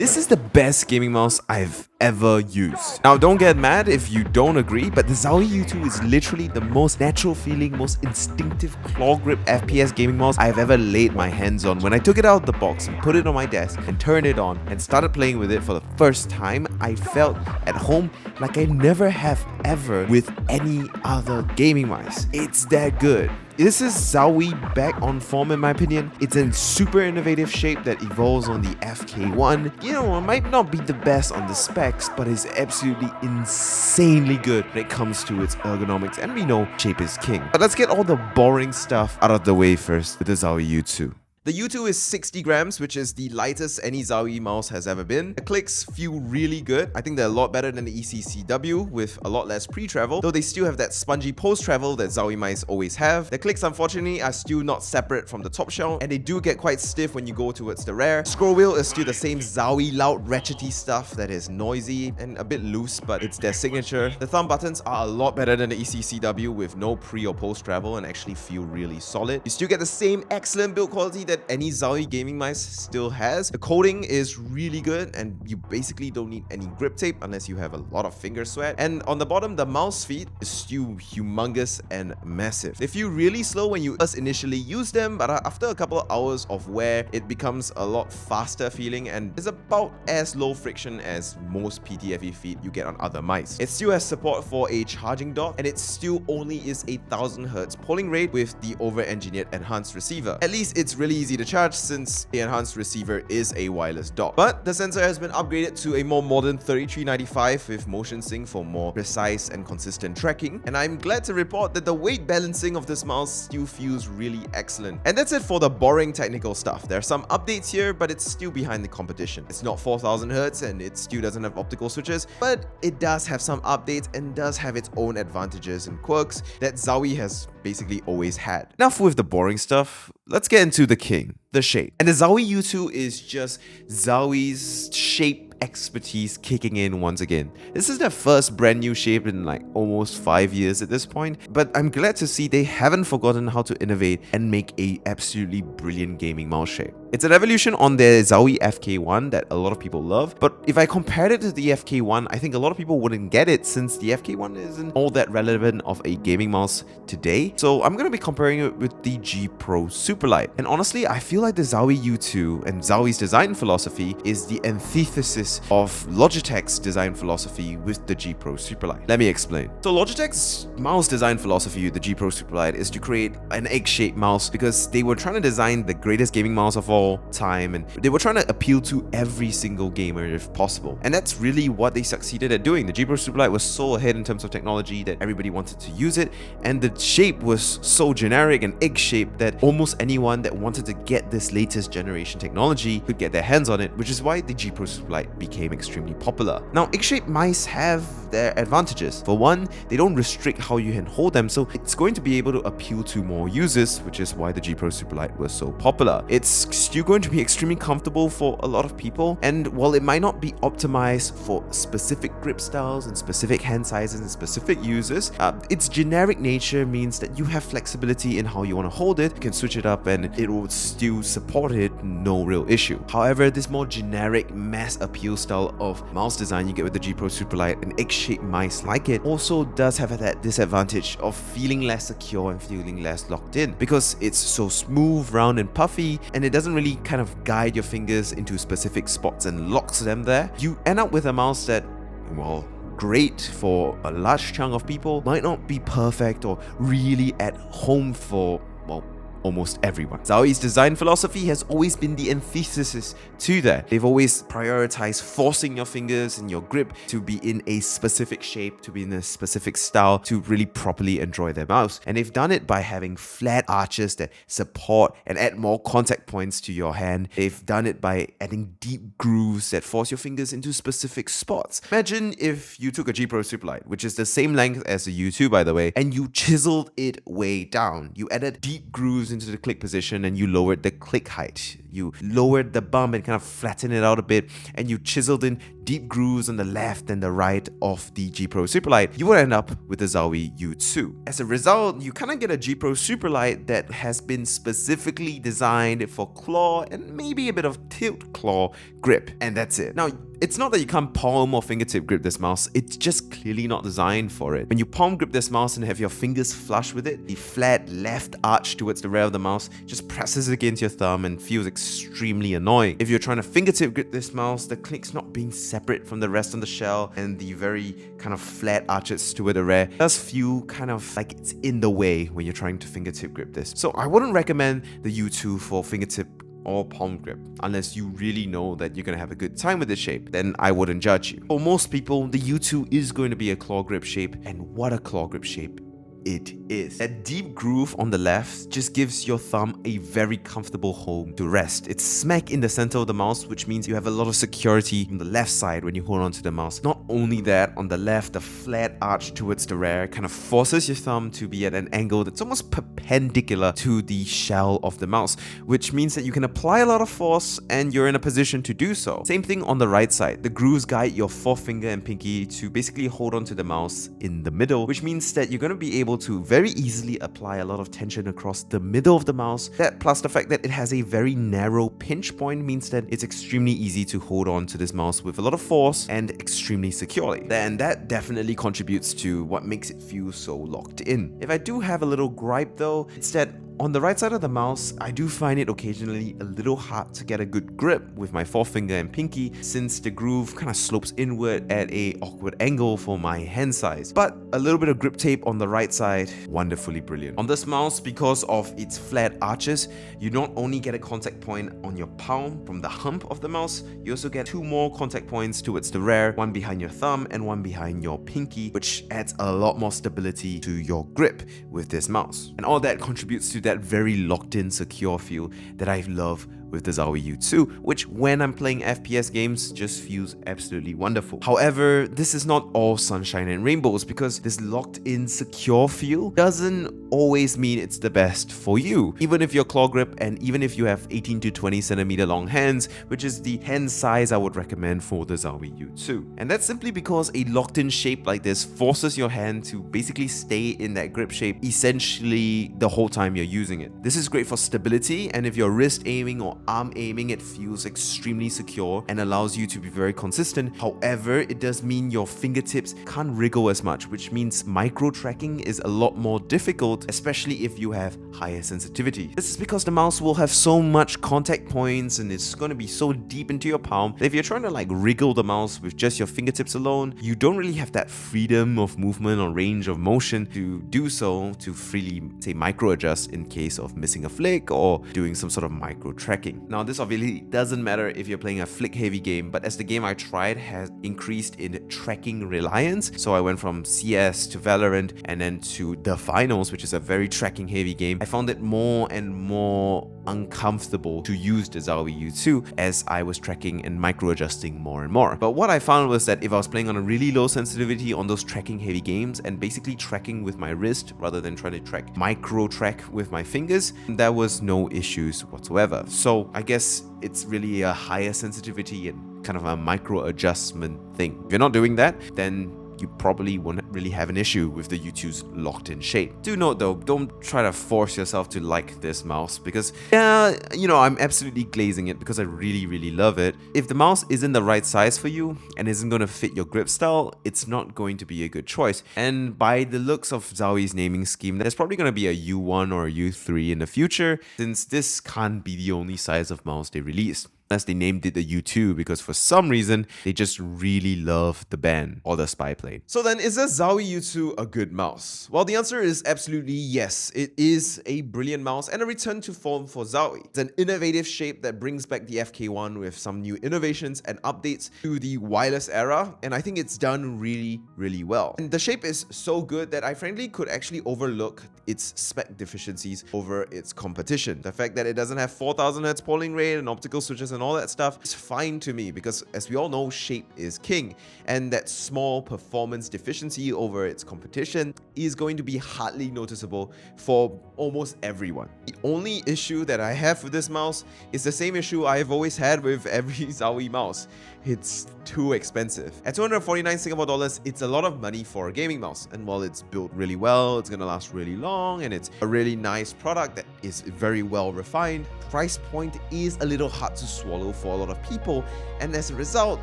This is the best gaming mouse I've ever used. Now, don't get mad if you don't agree, but the Zowie U2 is literally the most natural feeling, most instinctive claw grip FPS gaming mouse I've ever laid my hands on. When I took it out of the box and put it on my desk and turned it on and started playing with it for the first time, I felt at home like I never have ever with any other gaming mouse. It's that good. This is Zowie back on form in my opinion. It's a super innovative shape that evolves on the FK1. You know, it might not be the best on the specs, but it's absolutely insanely good when it comes to its ergonomics, and we know shape is king. But let's get all the boring stuff out of the way first with the Zowie U2. The U2 is 60 grams, which is the lightest any Zowie mouse has ever been. The clicks feel really good. I think they're a lot better than the ECCW with a lot less pre-travel, though they still have that spongy post-travel that Zowie mice always have. The clicks, unfortunately, are still not separate from the top shell, and they do get quite stiff when you go towards the rear. Scroll wheel is still the same Zowie loud ratchety stuff that is noisy and a bit loose, but it's their signature. The thumb buttons are a lot better than the ECCW with no pre or post-travel and actually feel really solid. You still get the same excellent build quality that any Zowie gaming mice still has. The coating is really good and you basically don't need any grip tape unless you have a lot of finger sweat. And on the bottom, the mouse feet is still humongous and massive. They feel really slow when you first initially use them, but after a couple of hours of wear, it becomes a lot faster feeling and is about as low friction as most PTFE feet you get on other mice. It still has support for a charging dock, and it still only is a 1000 Hz polling rate with the over-engineered enhanced receiver. At least it's really easy to charge since the enhanced receiver is a wireless dock. But the sensor has been upgraded to a more modern 3395 with motion sync for more precise and consistent tracking, and I'm glad to report that the weight balancing of this mouse still feels really excellent. And that's it for the boring technical stuff. There are some updates here, but it's still behind the competition. It's not 4000 Hz and it still doesn't have optical switches, but it does have some updates and does have its own advantages and quirks that Zowie has basically always had. Enough with the boring stuff, let's get into the king, the shape. And the Zowie U2 is just Zowie's shape expertise kicking in once again. This is their first brand new shape in like almost 5 years at this point, but I'm glad to see they haven't forgotten how to innovate and make a absolutely brilliant gaming mouse shape. It's an evolution on the Zowie FK1 that a lot of people love, but if I compared it to the FK1, I think a lot of people wouldn't get it since the FK1 isn't all that relevant of a gaming mouse today. So I'm going to be comparing it with the G Pro Superlight. And honestly, I feel like the Zowie U2 and Zowie's design philosophy is the antithesis of Logitech's design philosophy with the G Pro Superlight. Let me explain. So Logitech's mouse design philosophy with the G Pro Superlight is to create an egg-shaped mouse because they were trying to design the greatest gaming mouse of all time, and they were trying to appeal to every single gamer if possible. And that's really what they succeeded at doing. The G Pro Superlight was so ahead in terms of technology that everybody wanted to use it, and the shape was so generic and egg-shaped that almost anyone that wanted to get this latest generation technology could get their hands on it, which is why the G Pro Superlight became extremely popular. Now, egg-shaped mice have their advantages. For one, they don't restrict how you can hold them, so it's going to be able to appeal to more users, which is why the G Pro Superlight was so popular. It's still going to be extremely comfortable for a lot of people, and while it might not be optimized for specific grip styles and specific hand sizes and specific users, its generic nature means that you have flexibility in how you want to hold it. You can switch it up and it will still support it, no real issue. However, this more generic mass appeal style of mouse design you get with the G Pro Superlight and egg-shaped mice like it also does have that disadvantage of feeling less secure and feeling less locked in because it's so smooth, round and puffy, and it doesn't really kind of guide your fingers into specific spots and locks them there. You end up with a mouse that, well, great for a large chunk of people, might not be perfect or really at home for, well, almost everyone. Zowie's design philosophy has always been the antithesis to that. They've always prioritized forcing your fingers and your grip to be in a specific shape, to be in a specific style, to really properly enjoy their mouse. And they've done it by having flat arches that support and add more contact points to your hand. They've done it by adding deep grooves that force your fingers into specific spots. Imagine if you took a G Pro Superlight, which is the same length as the U2 by the way, and you chiseled it way down. You added deep grooves moves into the click position and you lowered the click height. You lowered the bump and kind of flattened it out a bit, and you chiseled in deep grooves on the left and the right of the G Pro Superlight, you will end up with the Zowie U2. As a result, you kind of get a G Pro Superlight that has been specifically designed for claw and maybe a bit of tilt claw grip, and that's it. Now, it's not that you can't palm or fingertip grip this mouse, it's just clearly not designed for it. When you palm grip this mouse and have your fingers flush with it, the flat left arch towards the rear of the mouse just presses against your thumb and feels extremely annoying. If you're trying to fingertip grip this mouse, the click's not being separate from the rest on the shell, and the very kind of flat arches toward the rear does feel kind of like it's in the way when you're trying to fingertip grip this. So I wouldn't recommend the U2 for fingertip or palm grip unless you really know that you're gonna have a good time with this shape. Then I wouldn't judge you. For most people, the U2 is going to be a claw grip shape, and what a claw grip shape it is. That deep groove on the left just gives your thumb a very comfortable home to rest. It's smack in the center of the mouse, which means you have a lot of security on the left side when you hold onto the mouse. Not only that, on the left, the flat arch towards the rear kind of forces your thumb to be at an angle that's almost perpendicular to the shell of the mouse, which means that you can apply a lot of force and you're in a position to do so. Same thing on the right side. The grooves guide your forefinger and pinky to basically hold onto the mouse in the middle, which means that you're going to be able to very easily apply a lot of tension across the middle of the mouse. That plus the fact that it has a very narrow pinch point means that it's extremely easy to hold on to this mouse with a lot of force and extremely securely. And that definitely contributes to what makes it feel so locked in. If I do have a little gripe though, it's that on the right side of the mouse, I do find it occasionally a little hard to get a good grip with my forefinger and pinky, since the groove kind of slopes inward at a awkward angle for my hand size. But a little bit of grip tape on the right side, wonderfully brilliant. On this mouse, because of its flat arches, you not only get a contact point on your palm from the hump of the mouse, you also get two more contact points towards the rear, one behind your thumb and one behind your pinky, which adds a lot more stability to your grip with this mouse. And all that contributes to that very locked in, secure feel that I love with the Zowie U2, which when I'm playing FPS games just feels absolutely wonderful. However, this is not all sunshine and rainbows, because this locked in, secure feel doesn't always mean it's the best for you. Even if your claw grip and even if you have 18 to 20 centimeter long hands, which is the hand size I would recommend for the Zowie U2. And that's simply because a locked in shape like this forces your hand to basically stay in that grip shape essentially the whole time you're using it. This is great for stability, and if you're wrist aiming or arm aiming, it feels extremely secure and allows you to be very consistent. However, it does mean your fingertips can't wriggle as much, which means micro tracking is a lot more difficult, especially if you have higher sensitivity. This is because the mouse will have so much contact points and it's going to be so deep into your palm that if you're trying to like wriggle the mouse with just your fingertips alone, you don't really have that freedom of movement or range of motion to do so, to freely, say, micro adjust in case of missing a flick or doing some sort of micro tracking. Now, this obviously doesn't matter if you're playing a flick heavy game, but as the game I tried has increased in tracking reliance, so I went from CS to Valorant and then to the Finals, which is a very tracking heavy game, I found it more and more uncomfortable to use the Zowie U2 as I was tracking and micro adjusting more and more. But what I found was that if I was playing on a really low sensitivity on those tracking heavy games and basically tracking with my wrist rather than trying to micro track with my fingers, there was no issues whatsoever. So I guess it's really a higher sensitivity and kind of a micro adjustment thing. If you're not doing that, then you probably won't really have an issue with the U2's locked in shape. Do note though, don't try to force yourself to like this mouse, because I'm absolutely glazing it because I really love it. If the mouse isn't the right size for you and isn't going to fit your grip style, it's not going to be a good choice. And by the looks of Zowie's naming scheme, there's probably going to be a U1 or a U3 in the future, since this can't be the only size of mouse they released. As they named it the U2 because for some reason they just really love the band or the spy plane. So then, is the Zowie U2 a good mouse? Well, the answer is absolutely yes. It is a brilliant mouse and a return to form for Zowie. It's an innovative shape that brings back the FK1 with some new innovations and updates to the wireless era, and I think it's done really well. And the shape is so good that I frankly could actually overlook its spec deficiencies over its competition. The fact that it doesn't have 4000 Hz polling rate and optical switches and all that stuff is fine to me because, as we all know, shape is king, and that small performance deficiency over its competition is going to be hardly noticeable for almost everyone. The only issue that I have with this mouse is the same issue I've always had with every Zowie mouse. It's too expensive. At 249 Singapore dollars, it's a lot of money for a gaming mouse, and while it's built really well, it's gonna last really long, and it's a really nice product that is very well refined, price point is a little hard to swallow for a lot of people, and as a result,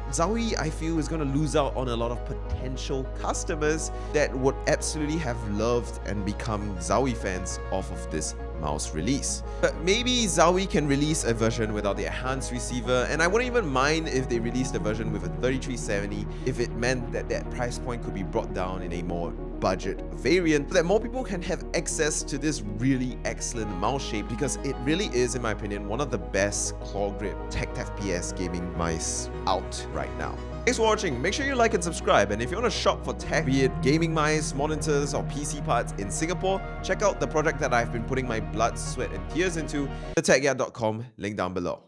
Zowie, I feel, is gonna lose out on a lot of potential customers that would absolutely have loved and become Zowie fans off of this mouse release. But maybe Zowie can release a version without the enhanced receiver, and I wouldn't even mind if they released a version with a 3370 if it meant that that price point could be brought down in a more budget variant so that more people can have access to this really excellent mouse shape, because it really is, in my opinion, one of the best claw grip tech FPS gaming mice out right now. Thanks for watching. Make sure you like and subscribe, and if you want to shop for tech, be it gaming mice, monitors, or PC parts in Singapore, check out the project that I've been putting my blood, sweat, and tears into, thetechyard.com, link down below.